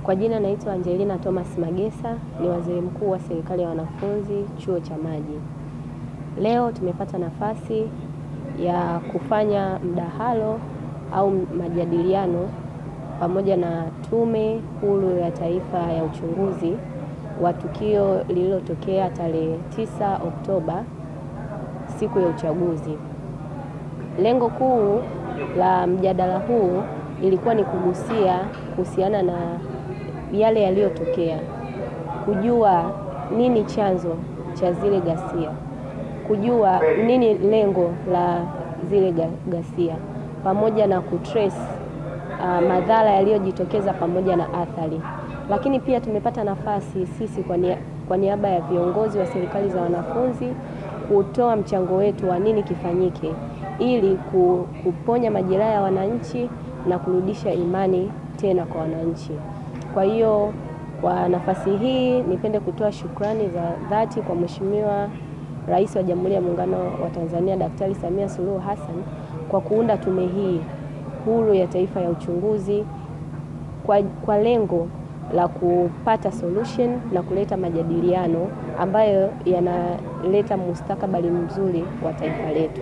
Kwa jina naitwa Angelina Thomas Magesa, ni waziri mkuu wa serikali ya wanafunzi chuo cha Maji. Leo tumepata nafasi ya kufanya mdahalo au majadiliano pamoja na Tume Huru ya Taifa ya Uchunguzi wa tukio lililotokea tarehe 9 Oktoba, siku ya uchaguzi. Lengo kuu la mjadala huu ilikuwa ni kuhusiana na yale yaliyotokea, kujua nini chanzo cha zile ghasia, kujua nini lengo la zile ghasia, pamoja na kutrace madhara yaliyojitokeza pamoja na athari. Lakini pia tumepata nafasi sisi kwa niaba ya viongozi wa serikali za wanafunzi kutoa mchango wetu wa nini kifanyike ili kuponya majeraha ya wananchi na kurudisha imani tena kwa wananchi. Kwa hiyo kwa nafasi hii nipende kutoa shukrani za dhati kwa Mheshimiwa Rais wa Jamhuri ya Muungano wa Tanzania Daktari Samia Suluhu Hassan kwa kuunda tume hii huru ya taifa ya uchunguzi kwa lengo la kupata solution na kuleta majadiliano ambayo yanaleta mustakabali mzuri wa taifa letu.